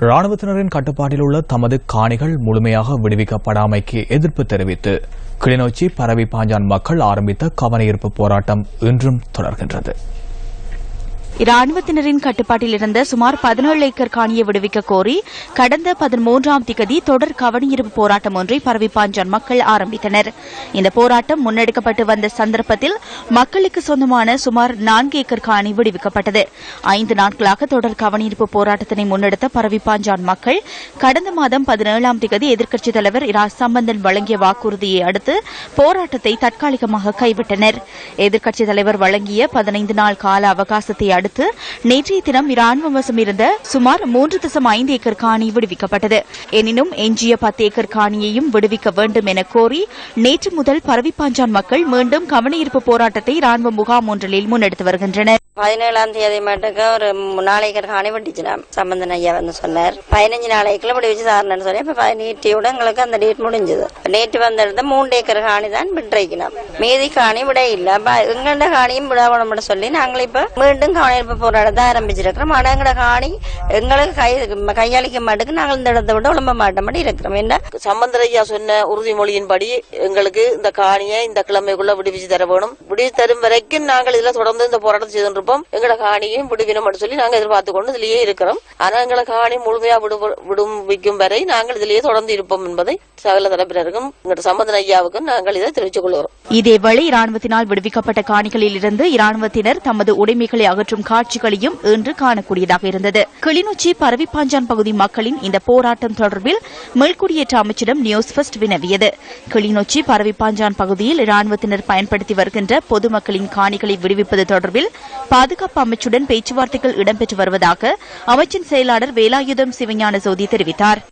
ராணுவத்தினரின் கட்டுப்பாட்டில் உள்ள தமது காணிகள் முழுமையாக விடுவிக்கப்படாமைக்கு எதிர்ப்பு தெரிவித்து கிளிநொச்சி பரவிப்பாஞ்சான் மக்கள் ஆரம்பித்த கவனஈர்ப்பு போராட்டம் இன்றும் தொடர்கின்றது. இராணுவத்தினரின் கட்டுப்பாட்டில் இருந்த சுமார் 17 ஏக்கர் காணியை விடுவிக்க கோரி கடந்த 13ஆம் திகதி தொடர் கவனஈர்ப்பு போராட்டம் ஒன்றை பரவிப்பாஞ்சான் மக்கள் ஆரம்பித்தனர். இந்த போராட்டம் முன்னெடுக்கப்பட்டு வந்த சந்தர்ப்பத்தில் மக்களுக்கு சொந்தமான சுமார் 4 ஏக்கர் காணி விடுவிக்கப்பட்டது. 5 நாட்களாக தொடர் கவனஈர்ப்பு போராட்டத்தினை முன்னெடுத்த பரவிப்பாஞ்சான் மக்கள் கடந்த மாதம் 17ஆம் திகதி எதிர்க்கட்சித் தலைவர் இரா சம்பந்தன் வழங்கிய வாக்குறுதியை அடுத்து போராட்டத்தை தற்காலிகமாக கைவிட்டனர். எதிர்க்கட்சித் தலைவர் வழங்கிய 15 நாள் கால அவகாசத்தை அடுத்து நேற்றைய தினம் இராணுவ வசம் இருந்த சுமார் 3.5 ஏக்கர் காணி விடுவிக்கப்பட்டது. எனினும் எஞ்சிய 10 ஏக்கர் காணியையும் விடுவிக்க வேண்டும் என கோரி நேற்று முதல் பரவிப்பாஞ்சான் மக்கள் மீண்டும் கவனஈர்ப்பு போராட்டத்தை இராணுவ முகாம் ஒன்றில் முன்னெடுத்து வருகின்றனர். 17ஆம் தேதி மட்டுக்கு ஒரு 4 ஏக்கர் காணி விட்டுச்சுனாம் சம்பந்தன் ஐயா வந்து சொன்னார். 15 நாளைக்குள்ள விடுவிச்சு தாரணும்னு சொல்லி இப்ப நேற்றையோட எங்களுக்கு அந்த டேட் முடிஞ்சது. நேற்று வந்த இடத்துல 3 ஏக்கர் காணி தான் விட்டுரைக்கணும். மீதி காணி விட இல்ல. எங்கள்ட காணியும் விடணும்னு சொல்லி நாங்கள் இப்ப மீண்டும் கவனஈர்ப்பு போராட்டத்தை ஆரம்பிச்சிருக்கிறோம். ஆனா எங்கட காணி எங்களுக்கு கையளிக்க மாட்டுக்கு நாங்கள் இந்த இடத்தை விட உழம்ப மாட்டோம் இருக்கிறோம். என்ன சம்பந்தன் ஐயா சொன்ன உறுதிமொழியின்படி எங்களுக்கு இந்த காணியை இந்த கிழமைக்குள்ள விடுவிச்சு தர வேணும். விடுவிச்சு தரும் வரைக்கும் நாங்கள் இதுல தொடர்ந்து இந்த போராட்டம் செய்து எங்கட காணியும் விடுவினம் சொல்லி நாங்க எதிர்பார்த்து கொண்டு இதுலயே இருக்கிறோம். ஆனா எங்களை காணி முழுமையா விடுவிக்கும் வரை நாங்கள் இதுலயே தொடர்ந்து இருப்போம் என்பதை சகல தரப்பினருக்கும் எங்கட சம்பந்தன் ஐயாவுக்கும் நாங்கள் இதை தெரிவித்துக் கொள்கிறோம். இதேவேளை இராணுவத்தினால் விடுவிக்கப்பட்ட காணிகளில் இருந்து இராணுவத்தினர் தமது உடைமைகளை அகற்றும் காட்சிகளையும் இன்று காணக்கூடியதாக இருந்தது. கிளிநொச்சி பரவிப்பாஞ்சான் பகுதி மக்களின் இந்த போராட்டம் தொடர்பில் மீள்குடியேற்ற அமைச்சிடம் நியூஸ் ஃபர்ஸ்ட் வினவியது. கிளிநொச்சி பரவிப்பாஞ்சான் பகுதியில் இராணுவத்தினர் பயன்படுத்தி வருகின்ற பொதுமக்களின் காணிகளை விடுவிப்பது தொடர்பில் பாதுகாப்பு அமைச்சுடன் பேச்சுவார்த்தைகள் இடம்பெற்று வருவதாக அமைச்சின் செயலாளர் வேலாயுதம் சிவஞான சோதி தெரிவித்தார்.